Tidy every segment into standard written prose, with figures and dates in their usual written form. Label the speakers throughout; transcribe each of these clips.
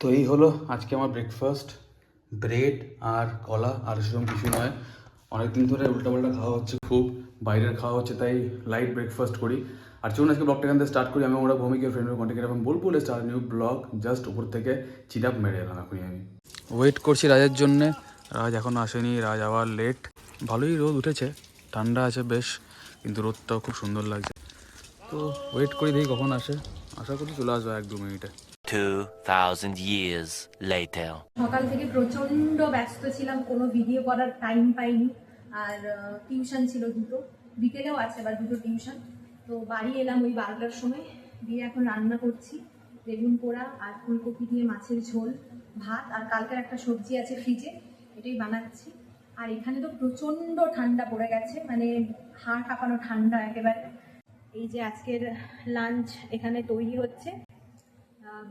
Speaker 1: তো এই হলো আজকে আমার ব্রেকফাস্ট, ব্রেড আর কলা, আর সেরকম কিছু নয়। অনেকদিন ধরে উল্টাপাল্টা খাওয়া হচ্ছে, খুব বাইরের খাওয়া হচ্ছে, তাই লাইট ব্রেকফাস্ট করি। আর চলুন আজকে ব্লগটা এখান থেকে স্টার্ট করি। আমি ওরা ভূমিকে ফ্রেন্ড কন্টেক্ট এবং বলবো স্টার্ট নিউ ব্লগ। জাস্ট উপর থেকে চিরাপ মেরে এলাম এখনই। আমি ওয়েট করছি রাজের জন্যে, রাজ এখনও আসেনি, রাজ আবার লেট। ভালোই রোদ উঠেছে, ঠান্ডা আছে বেশ, কিন্তু রোদটাও খুব সুন্দর লাগছে। তো ওয়েট করি, দেখি কখন আসে। আশা করি চলে আসবে 1-2 মিনিটে।
Speaker 2: 2000 years later.
Speaker 3: সকাল থেকে প্রচন্ড ব্যস্ত ছিলাম, কোনো ভিডিও করার টাইম পাইনি। আর টিউশন ছিল দুটো, বিকেলেও আছে আবার দুটো টিউশন। তো বাড়ি এলাম ওই 12টার সময়, দিয়ে এখন রান্না করছি বেগুন পোড়া আর ফুলকপি দিয়ে মাছের ঝোল, ভাত, আর কালকের একটা সবজি আছে ফ্রিজে, এটাই বানাচ্ছি। আর এখানে তো প্রচন্ড ঠান্ডা পড়ে গেছে, মানে হাড় কাঁপানো ঠান্ডা একেবারে। এই যে আজকের লাঞ্চ এখানে তৈরি হচ্ছে।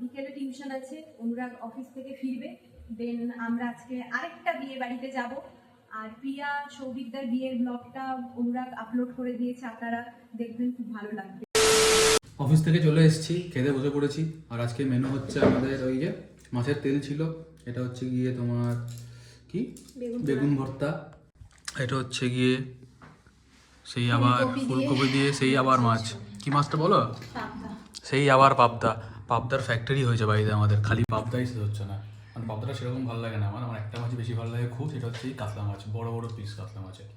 Speaker 3: বিকেলে টিউশন আছে, অনুরাগ অফিস থেকে ফিরবে, দেন আমরা আজকে আরেকটা বিয়ে বাড়িতে যাব। আর প্রিয়া সৌভিকদার বিয়ের ব্লগটা অনুরাগ আপলোড করে দিয়েছে, আপনারা দেখবেন, খুব ভালো লাগবে।
Speaker 1: অফিস থেকে চলে এসেছি, খেতে বসে পড়েছি। আর আজকে মেনু হচ্ছে আমাদের ওই যে মাছের তেল ছিল, এটা হচ্ছে গিয়ে তোমার কি বেগুন ভর্তা, এটা হচ্ছে গিয়ে সেই আবার ফুলকপি দিয়ে সেই আবার মাছ, কি মাছটা বলো, সেই আবার পাবদা। পাবদার ফ্যাক্টরি হয়েছে বাড়িতে আমাদের, খালি পাবদাই শেষ হচ্ছে না। মানে পাবদাটা সেরকম ভালো লাগে না আমার, আমার একটা মাছই বেশি ভালো লাগে খুব, সেটা হচ্ছে কাতলা মাছ, বড় বড় পিস কাতলা মাছের,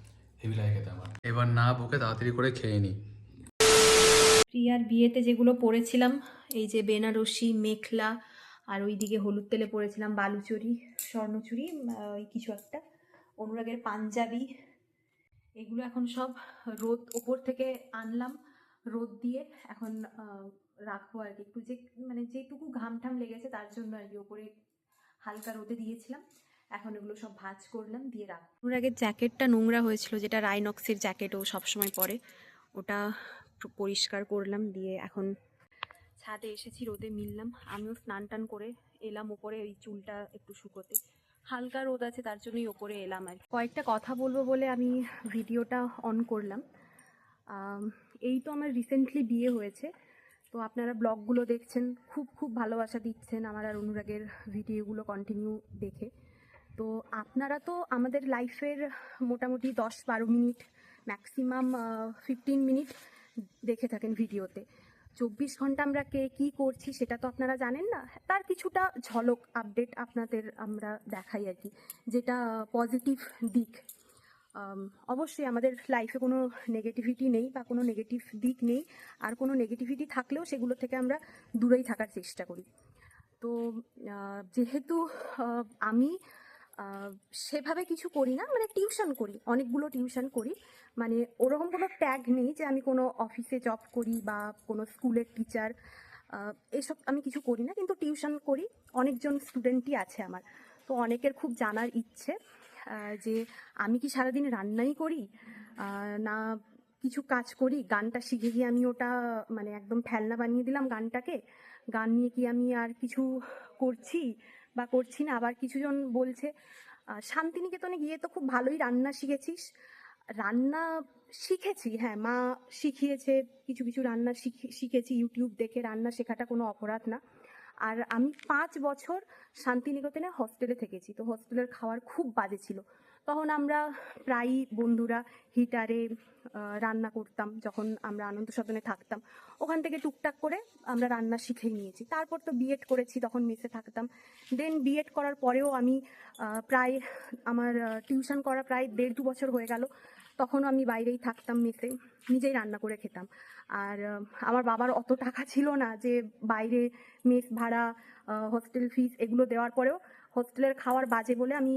Speaker 1: হেভি লাগে খেতে আমার। এবার না বকে তাড়াতাড়ি করে খেয়ে নিই।
Speaker 3: প্রিয়ার বিয়েতে যেগুলো পরেছিলাম, এই যে বেনারসি মেখলা, আর ওইদিকে হলুদ তেলে পরেছিলাম বালুচুরি, স্বর্ণচুরি, ওই কিছু একটা, অনুরাগের পাঞ্জাবি, এগুলো এখন সব রোদ ওপর থেকে আনলাম, রোদ দিয়ে এখন রাখবো আর কি। একটু যে মানে যেটুকু ঘাম ঠাম লেগেছে তার জন্য আর কি ওপরে হালকা রোদে দিয়েছিলাম। এখন এগুলো সব ভাঁজ করলাম, দিয়ে রাখবো। অনুরাগের জ্যাকেটটা নোংরা হয়েছিল, যেটা রাইনক্সের জ্যাকেট ও সবসময় পরে, ওটা পরিষ্কার করলাম, দিয়ে এখন ছাদে এসেছি, রোদে মিললাম। আমিও স্নান টান করে এলাম ওপরে, ওই চুলটা একটু শুকোতে, হালকা রোদ আছে তার জন্যই ওপরে এলাম আর কয়েকটা কথা বলবো বলে আমি ভিডিওটা অন করলাম। এই তো আমার রিসেন্টলি বিয়ে হয়েছে, তো আপনারা ব্লগগুলো দেখছেন, খুব খুব ভালোবাসা দিচ্ছেন আমার আর অনুরাগের ভিডিওগুলো কন্টিনিউ দেখে। তো আপনারা তো আমাদের লাইফের মোটামুটি 10-12 মিনিট, ম্যাক্সিমাম 15 মিনিট দেখে থাকেন ভিডিওতে। 24 ঘন্টা আমরা কে কী করছি সেটা তো আপনারা জানেন না, তার কিছুটা ঝলক আপডেট আপনাদের আমরা দেখাই আর কি, যেটা পজিটিভ দিক। অবশ্যই আমাদের লাইফে কোনো নেগেটিভিটি নেই বা কোনো নেগেটিভ দিক নেই, আর কোনো নেগেটিভিটি থাকলেও সেগুলো থেকে আমরা দূরেই থাকার চেষ্টা করি। তো যেহেতু আমি সেভাবে কিছু করি না, মানে টিউশন করি, অনেকগুলো টিউশন করি, মানে ওরকম কোনো ট্যাগ নেই যে আমি কোনো অফিসে জব করি বা কোনো স্কুলের টিচার, এসব আমি কিছু করি না, কিন্তু টিউশন করি, অনেকজন স্টুডেন্টই আছে আমার। তো অনেকের খুব জানার ইচ্ছে যে আমি কি সারাদিন রান্নাই করি না কিছু কাজ করি, গানটা শিখে গিয়ে আমি ওটা মানে একদম ফেলনা বানিয়ে দিলাম গানটাকে, গান নিয়ে কি আমি আর কিছু করছি বা করছি না। আবার কিছুজন বলছে শান্তিনিকেতনে গিয়ে তো খুব ভালোই রান্না শিখেছিস। রান্না শিখেছি, হ্যাঁ, মা শিখিয়েছে, কিছু কিছু রান্না শিখেছি ইউটিউব দেখে, রান্না শেখাটা কোনো অপরাধ না। আর আমি 5 বছর শান্তিনিকেতনে হস্টেলে থেকেছি, তো হস্টেলের খাবার খুব বাজে ছিল। তখন আমরা প্রায়ই বন্ধুরা হিটারে রান্না করতাম, যখন আমরা আনন্দ সদনে থাকতাম, ওখান থেকে টুকটাক করে আমরা রান্না শিখেই নিয়েছি। তারপর তো বিএড করেছি, তখন মেসে থাকতাম। দেন বিএড করার পরেও আমি প্রায় আমার টিউশন করা প্রায় 1.5-2 বছর হয়ে গেল, তখনও আমি বাইরেই থাকতাম, মেসে নিজেই রান্না করে খেতাম। আর আমার বাবার অত টাকা ছিল না যে বাইরে মেস ভাড়া, হস্টেল ফিস এগুলো দেওয়ার পরেও হোস্টেলের খাওয়ার বাজে বলে আমি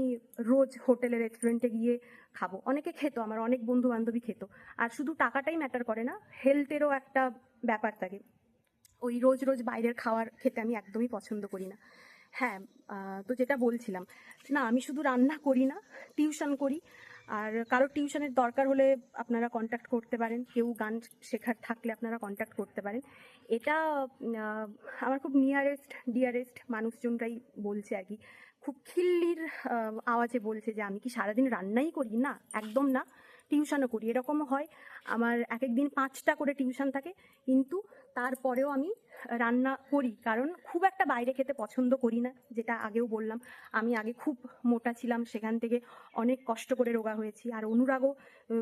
Speaker 3: রোজ হোটেলে রেস্টুরেন্টে গিয়ে খাবো। অনেকে খেত, আমার অনেক বন্ধু বান্ধবী খেত। আর শুধু টাকাটাই ম্যাটার করে না, হেলথেরও একটা ব্যাপার থাকে। ওই রোজ রোজ বাইরের খাবার খেতে আমি একদমই পছন্দ করি না। হ্যাঁ, তো যেটা বলছিলাম, না আমি শুধু রান্না করি না, টিউশন করি। আর কারো টিউশনের দরকার হলে আপনারা কন্ট্যাক্ট করতে পারেন, কেউ গান শেখার থাকলে আপনারা কন্ট্যাক্ট করতে পারেন। এটা আমার খুব নিয়ারেস্ট ডিয়ারেস্ট মানুষজনরাই বলছে আর কি, খুব খিল্লির আওয়াজে বলছে যে আমি কি সারাদিন রান্নাই করি। না, একদম না, টিউশনও করি। এরকমও হয় আমার এক একদিন 5টা করে টিউশন থাকে, কিন্তু তারপরেও আমি রান্না করি, কারণ খুব একটা বাইরে খেতে পছন্দ করি না। যেটা আগেও বললাম, আমি আগে খুব মোটা ছিলাম, সেখান থেকে অনেক কষ্ট করে রোগা হয়েছি। আর অনুরাগও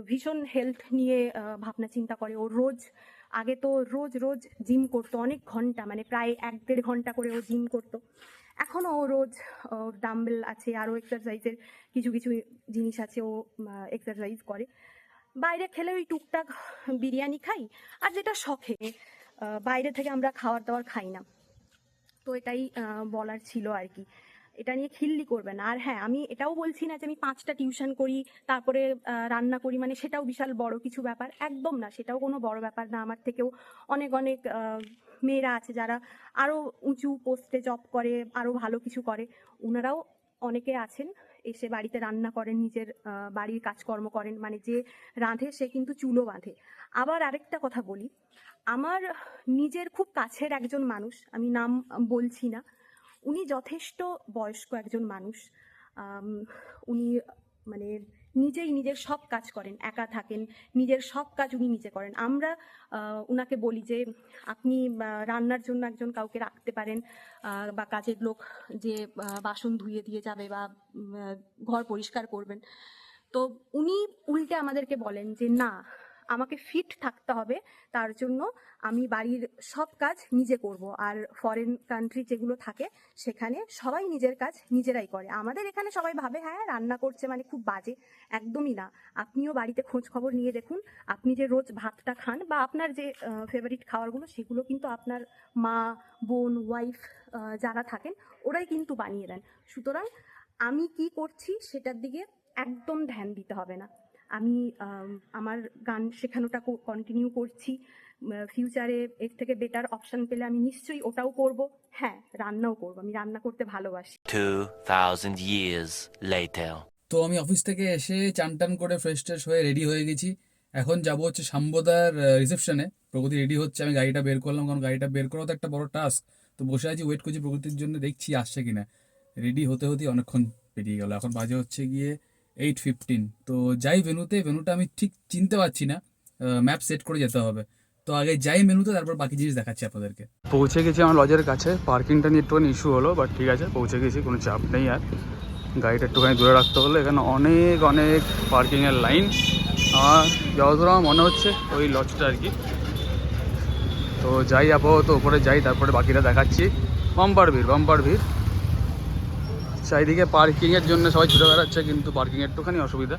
Speaker 3: ভীষণ হেলথ নিয়ে ভাবনা চিন্তা করে। ও আগে তো রোজ জিম করতো, অনেক ঘন্টা, মানে প্রায় 1-1.5 ঘন্টা করে ও জিম করতো। এখনও ও রোজ ডাম্বেল আছে, আরও এক্সারসাইজের কিছু জিনিস আছে, ও এক্সারসাইজ করে। বাইরে খেলে ওই টুকটাক বিরিয়ানি খাই, আর যেটা শখে, বাইরে থেকে আমরা খাওয়ার দাওয়ার খাই না। তো এটাই বলার ছিল আর কি, এটা নিয়ে খিল্লি করবে না। আর হ্যাঁ, আমি এটাও বলছি না যে আমি 5টা টিউশন করি তারপরে রান্না করি, মানে সেটাও বিশাল বড় কিছু ব্যাপার, একদম না, সেটাও কোনো বড় ব্যাপার না। আমার থেকেও অনেক মেয়েরা আছে যারা আরও উঁচু পোস্টে জব করে, আরও ভালো কিছু করে। ওনারাও অনেকে আছেন এসে বাড়িতে রান্না করেন, নিজের বাড়ির কাজকর্ম করেন, মানে যে রাঁধে সে কিন্তু চুলো বাঁধে। আবার আরেকটা কথা বলি, আমার নিজের খুব কাছের একজন মানুষ, আমি নাম বলছি না, উনি যথেষ্ট বয়স্ক একজন মানুষ। উনি মানে নিজের সব কাজ করেন, একা থাকেন, নিজের সব কাজ উনি নিজে করেন। আমরা উনাকে বলি যে আপনি রান্নার জন্য একজন কাউকে রাখতে পারেন, বা কাজের লোক যে বাসন ধুয়ে দিয়ে যাবে বা ঘর পরিষ্কার করবেন। তো উনি উল্টে আমাদেরকে বলেন যে না, আমাকে ফিট থাকতে হবে, তার জন্য আমি বাড়ির সব কাজ নিজে করব। আর ফরেন কান্ট্রি যেগুলো থাকে সেখানে সবাই নিজের কাজ নিজেরাই করে। আমাদের এখানে সবাই ভাবে হ্যাঁ রান্না করছে মানে খুব বাজে, একদমই না। আপনিও বাড়িতে খোঁজ খবর নিয়ে দেখুন, আপনি যে রোজ ভাতটা খান বা আপনার যে ফেভারিট খাবারগুলো, সেগুলো কিন্তু আপনার মা, বোন, ওয়াইফ যারা থাকেন ওরাই কিন্তু বানিয়ে দেন। সুতরাং আমি কি করছি সেটার দিকে একদম ধ্যান দিতে হবে না। আমি আমার গান শেখানোটা কন্টিনিউ করছি, ফিউচারে এর থেকে বেটার অপশন পেলে আমি নিশ্চয়ই ওটাও করব। হ্যাঁ, রান্নাও করব, আমি রান্না করতে ভালোবাসি।
Speaker 2: 2000 years later.
Speaker 1: তো আমি অফিস থেকে এসে চান টান করে ফ্রেশ ট্রেশ হয়ে রেডি হয়ে গেছি। এখন যাবো হচ্ছে সাম্বদার রিসেপশনে। প্রগতি রেডি হচ্ছে, আমি গাড়িটা বের করলাম, কারণ গাড়িটা বের করা তো একটা বড় টাস্ক। তো বসে আছি, ওয়েট করছি প্রগতির জন্য, দেখছি আসছে কিনা। রেডি হতে অনেকক্ষণ পেরিয়ে গেল, এখন বাজে হচ্ছে গিয়ে 8:15। তো যাই ভেন্যুটা আমি ঠিক চিনতে পারছি না, ম্যাপ সেট করে যেতে হবে। তো আগে যাই মেনুতে, তারপর বাকি জিনিস দেখাচ্ছি আপনাদেরকে। পৌঁছে গেছি আমার লজের কাছে। পার্কিংটা নিয়ে একটুখানি ইস্যু হলো, বাট ঠিক আছে, পৌঁছে গেছি, কোনো চাপ নেই। আর গাড়িটা একটুখানি দূরে রাখতে হলো, এখানে অনেক পার্কিংয়ের লাইন। আর যতদূর আমার মনে হচ্ছে ওই লজটা আর কি। তো যাই, আপাতত উপরে যাই, তারপরে বাকিটা দেখাচ্ছি। বাম্পার ভিড়। চারিদিকে পার্কিংয়ের জন্য সবাই ছুটে বেড়াচ্ছে, কিন্তু পার্কিংয়ের একটুখানি অসুবিধা।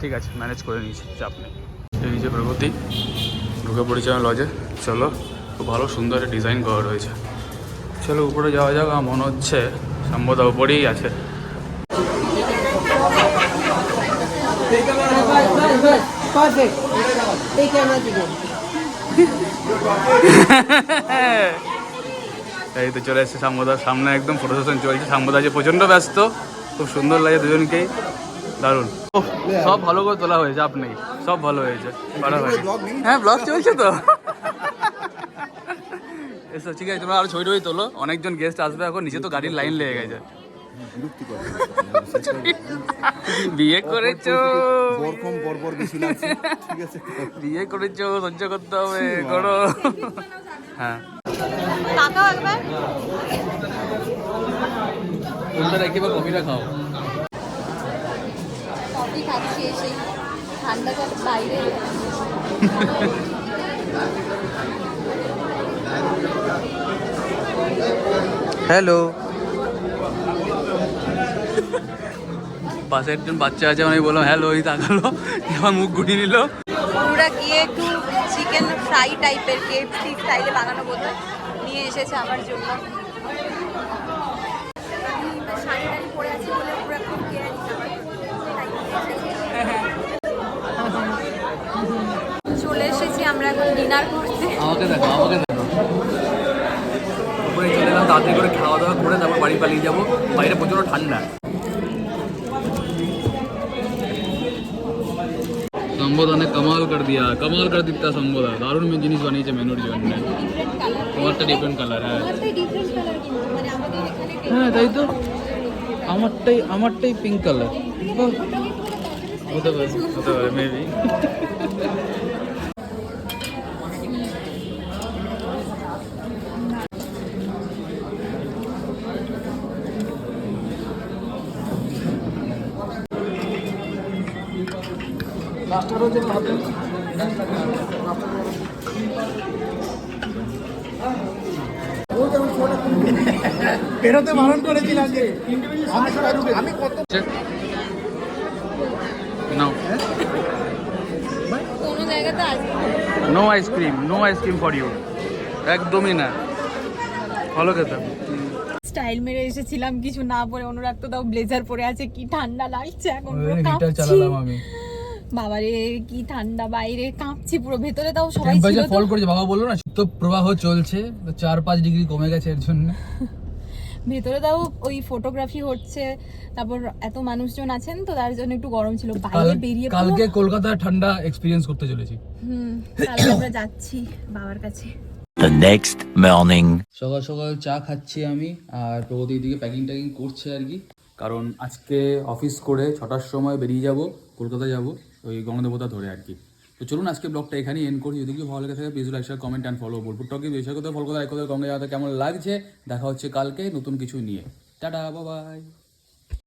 Speaker 1: ঠিক আছে, ম্যানেজ করে নিয়েছি, চাপ নেই। এই যে প্রগতি, ঢুকে পড়েছে আমার লজে। চলো, খুব ভালো সুন্দর ডিজাইন করা রয়েছে। চলো উপরে যাওয়া যাক। আমার মনে হচ্ছে সম্ভবত উপরেই আছে। এই তো চলে এসেছে সাম্বদার সামনে, একদম ফটো সেশন চলছে। সাম্বদা যে প্রচণ্ড ব্যস্ত, খুব সুন্দর লাগে দুজনকেই, দারুণ। সব ভালো করে তোলা হয়েছে, চাপ নেই, সব ভালো হয়েছে, করা হয়েছে। হ্যাঁ, ব্লগ চলছে তো। এসো, ঠিক আছে, তোমরা আরো ছবি টবি তোলো, অনেকজন গেস্ট আসবে এখন, নিচে তো গাড়ির লাইন লেগে গেছে। বিয়ে করেছো, বিয়ে করেছো, সহ্য করতে হবে, করো। হ্যাঁ, কোনটা রেখে বা কফিটা খাও।
Speaker 3: কফি খাচ্ছি এসে, ঠান্ডাটা বাইরে।
Speaker 1: হ্যালো, পাশে একজন বাচ্চা আছে, আমি বললাম হ্যালো, ওই তাকালো, আমার মুখ গুটিয়ে নিল।
Speaker 3: ওরা গিয়ে একটু চিকেন ফ্রাই টাইপের KFC স্টাইলে বানানো বোধহয় নিয়ে এসেছে আমার জন্য। শাড়ি টাড়ি পরে আছি বলে পুরো খুব কেয়ার চলে এসেছি আমরা এখন ডিনার করতে।
Speaker 1: আমাকে দেখো উপরে চলে এলাম, তাড়াতাড়ি করে খাওয়া দাওয়া করে তারপর বাড়ি পালিয়ে যাবো। বাইরে প্রচুর ঠান্ডা। সম্বোধা ने कमाल कर दिया সম্বোধা, দারুণ জিনিস বানিয়েছে মেনুর জন্য। আমারটা ডিফারেন্ট কালার। হ্যাঁ তাই তো, আমারটাই পিঙ্ক কালার। হতে পারে মেবি।
Speaker 4: বেরোতে বারণ করেছিলাম যে আমি কত
Speaker 1: নাও
Speaker 3: কোনো জায়গাতে আসবে
Speaker 1: নো আইসক্রিম ফর ইউ, একদমই না, ভালো খেতাম।
Speaker 3: স্টাইল মেরে এসেছিলাম কিছু না পরে, অনুরাগ তো তাও ব্লেজার পরে আছে, কি ঠান্ডা লাগছে এখন, পুরো
Speaker 1: হিটার
Speaker 3: কাঁপছি।
Speaker 1: চালালাম আমি,
Speaker 3: বাবারে কি ঠান্ডা, বাইরে কাঁপছি পুরো, ভেতরে তাও সবাই ছিল
Speaker 1: টেম্পারেচার
Speaker 3: তো।
Speaker 1: ফল করেছে, বাবা বললো না শীত প্রবাহ চলছে, 4-5 ডিগ্রি কমে গেছে এর জন্য।
Speaker 3: ভেতরে তাও ওই ফটোগ্রাফি হচ্ছে, তারপর এত মানুষজন আছেন তো তার জন্য একটু গরম ছিল, বাইরে বেরিয়ে পুরো-
Speaker 1: কালকে কলকাতায় ঠান্ডা এক্সপিরিয়েন্স করতে চলেছি।
Speaker 3: কালকে আমরা যাচ্ছি বাবার কাছে।
Speaker 2: The next morning.
Speaker 1: সকাল সকাল চা খাচ্ছি আমি, আর প্রগতি দিকে প্যাকিং ট্যাকিং করছে আর কি, কারণ আজকে অফিস করে 6টার সময় বেরিয়ে যাব, কলকাতা যাব ওই গণদেবতা ধরে আর কি। তো চলুন আজকে ব্লগটা এখানেই এন্ড করি। যদি কিছু ভালো লেগে থাকে please like share comment and follow. Bolpur টকে বিষয় কথা ফলো করে কমেন্ট জানাতে কেমন লাগছে। দেখা হচ্ছে কালকে নতুন কিছু নিয়ে। Tata, bye bye.